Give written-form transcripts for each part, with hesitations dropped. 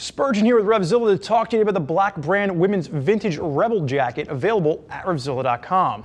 Spurgeon here with RevZilla to talk to you about the Black brand women's vintage Rebel jacket available at RevZilla.com.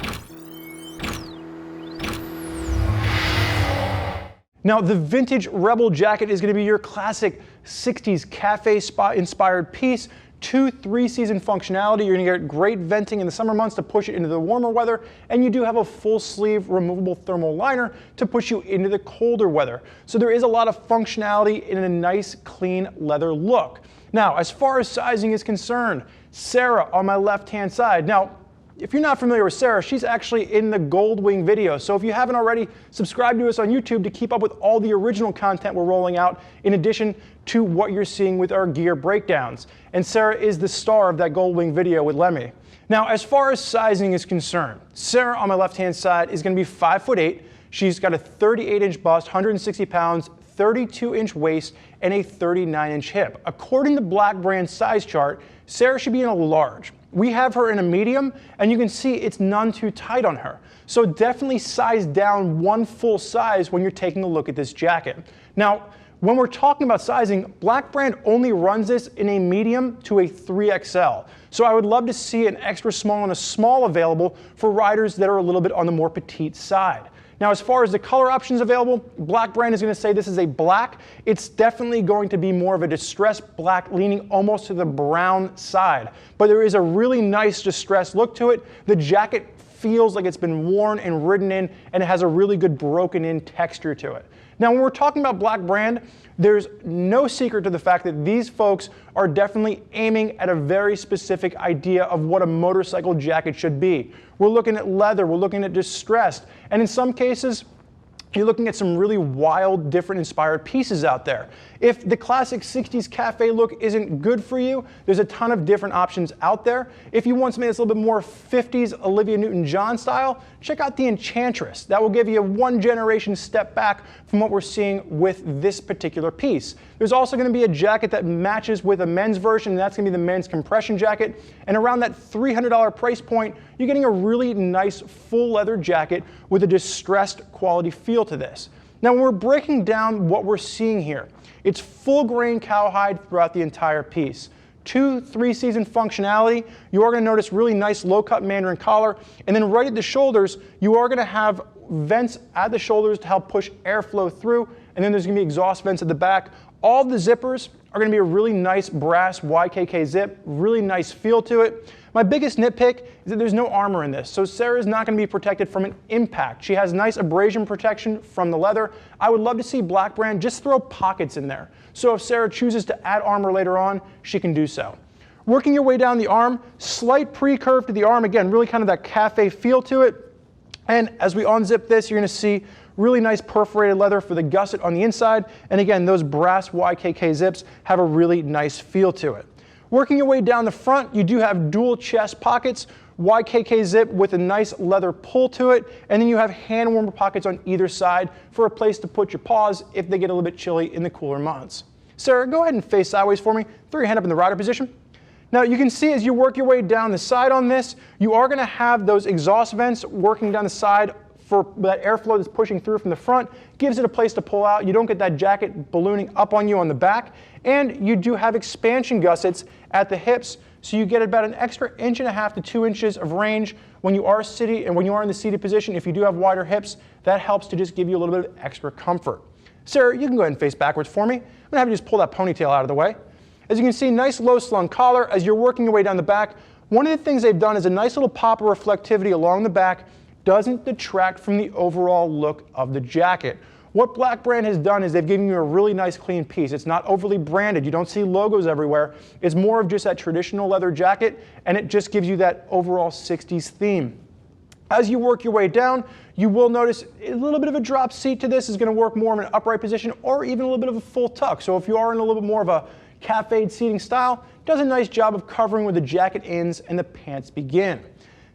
Now, the vintage Rebel jacket is going to be your classic 60s cafe spot inspired piece. 2 3-season functionality. You're going to get great venting in the summer months to push it into the warmer weather, and you do have a full sleeve removable thermal liner to push you into the colder weather. So there is a lot of functionality in a nice clean leather look. Now, as far as sizing is concerned, Sarah on my left hand side. Now, if you're not familiar with Sarah, she's actually in the Gold Wing video. So if you haven't already, subscribe to us on YouTube to keep up with all the original content we're rolling out, in addition to what you're seeing with our gear breakdowns. And Sarah is the star of that Gold Wing video with Lemmy. Now, as far as sizing is concerned, Sarah on my left-hand side is going to be 5'8". She's got a 38-inch bust, 160 pounds, 32-inch waist, and a 39-inch hip. According to Black brand size chart, Sarah should be in a large. We have her in a medium, and you can see it's none too tight on her. So definitely size down one full size when you're taking a look at this jacket. Now, when we're talking about sizing, Black brand only runs this in a medium to a 3XL. So I would love to see an extra small and a small available for riders that are a little bit on the more petite side. Now, as far as the color options available, Black brand is going to say this is a black. It's definitely going to be more of a distressed black, leaning almost to the brown side. But there is a really nice distressed look to it. The jacket feels like it's been worn and ridden in, and it has a really good broken in texture to it. Now, when we're talking about Black brand, there's no secret to the fact that these folks are definitely aiming at a very specific idea of what a motorcycle jacket should be. We're looking at leather, we're looking at distressed, and in some cases, you're looking at some really wild, different inspired pieces out there. If the classic 60s cafe look isn't good for you, there's a ton of different options out there. If you want something that's a little bit more 50s Olivia Newton-John style, check out the Enchantress. That will give you a one generation step back from what we're seeing with this particular piece. There's also going to be a jacket that matches with a men's version, and that's going to be the men's compression jacket. And around that $300 price point, you're getting a really nice full leather jacket with a distressed quality feel to this. Now, when we're breaking down what we're seeing here, it's full grain cowhide throughout the entire piece. 2 3-season functionality. You are going to notice really nice low-cut Mandarin collar, and then right at the shoulders, you are going to have vents at the shoulders to help push airflow through, and then there's going to be exhaust vents at the back. All the zippers are going to be a really nice brass YKK zip, really nice feel to it. My biggest nitpick is that there's no armor in this, so Sarah is not going to be protected from an impact. She has nice abrasion protection from the leather. I would love to see Black brand just throw pockets in there. So if Sarah chooses to add armor later on, she can do so. Working your way down the arm, slight pre-curve to the arm, again, really kind of that cafe feel to it. And as we unzip this, you're going to see really nice perforated leather for the gusset on the inside. And again, those brass YKK zips have a really nice feel to it. Working your way down the front, you do have dual chest pockets, YKK zip with a nice leather pull to it, and then you have hand warmer pockets on either side for a place to put your paws if they get a little bit chilly in the cooler months. Sarah, go ahead and face sideways for me. Throw your hand up in the rider position. Now, you can see as you work your way down the side on this, you are going to have those exhaust vents working down the side for that airflow that's pushing through from the front, gives it a place to pull out. You don't get that jacket ballooning up on you on the back, and you do have expansion gussets at the hips, so you get about an extra 1.5 to 2 inches of range when you are in the seated position. If you do have wider hips, that helps to just give you a little bit of extra comfort. Sarah, you can go ahead and face backwards for me. I'm going to have you just pull that ponytail out of the way. As you can see, nice low slung collar as you're working your way down the back. One of the things they've done is a nice little pop of reflectivity along the back. Doesn't detract from the overall look of the jacket. What Black brand has done is they've given you a really nice clean piece. It's not overly branded. You don't see logos everywhere. It's more of just that traditional leather jacket, and it just gives you that overall 60s theme. As you work your way down, you will notice a little bit of a drop seat to this is going to work more in an upright position or even a little bit of a full tuck. So if you are in a little bit more of a café seating style, it does a nice job of covering where the jacket ends and the pants begin.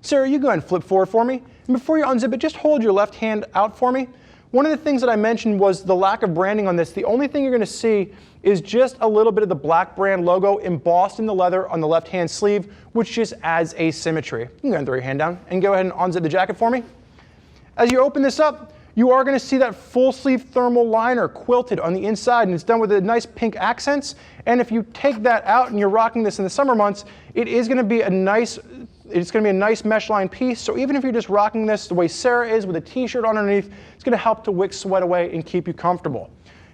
Sarah, you go ahead and flip forward for me. And before you unzip it, just hold your left hand out for me. One of the things that I mentioned was the lack of branding on this. The only thing you're going to see is just a little bit of the Black brand logo embossed in the leather on the left-hand sleeve, which just adds asymmetry. You can go ahead and throw your hand down and go ahead and unzip the jacket for me. As you open this up, You are going to see that full sleeve thermal liner quilted on the inside, and it's done with a nice pink accents. And if you take that out and you're rocking this in the summer months, it is going to be a nice mesh line piece. So even if you're just rocking this the way Sarah is with a t-shirt underneath, it's going to help to wick sweat away and keep you comfortable.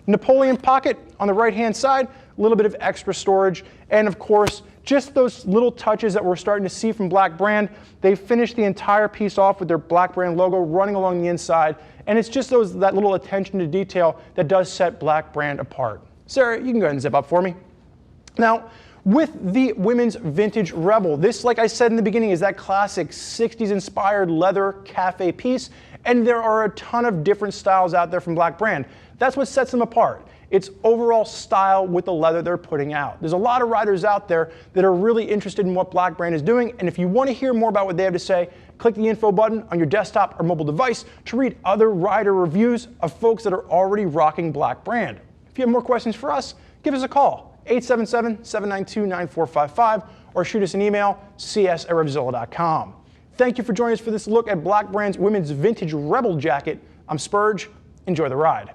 Napoleon pocket on the right hand side, a little bit of extra storage, and of course just those little touches that we're starting to see from Black Brand. They finished the entire piece off with their Black Brand logo running along the inside, and it's just that little attention to detail that does set Black Brand apart. Sarah, you can go ahead and zip up for me. Now, with the women's vintage Rebel, this, like I said in the beginning, is that classic 60s inspired leather cafe piece, and there are a ton of different styles out there from Black Brand. That's what sets them apart. It's overall style with the leather they're putting out. There's a lot of riders out there that are really interested in what Black Brand is doing, and if you want to hear more about what they have to say, click the info button on your desktop or mobile device to read other rider reviews of folks that are already rocking Black Brand. If you have more questions for us, give us a call, 877-792-9455, or shoot us an email, cs@revzilla.com. Thank you for joining us for this look at Black Brand's women's vintage Rebel jacket. I'm Spurge. Enjoy the ride.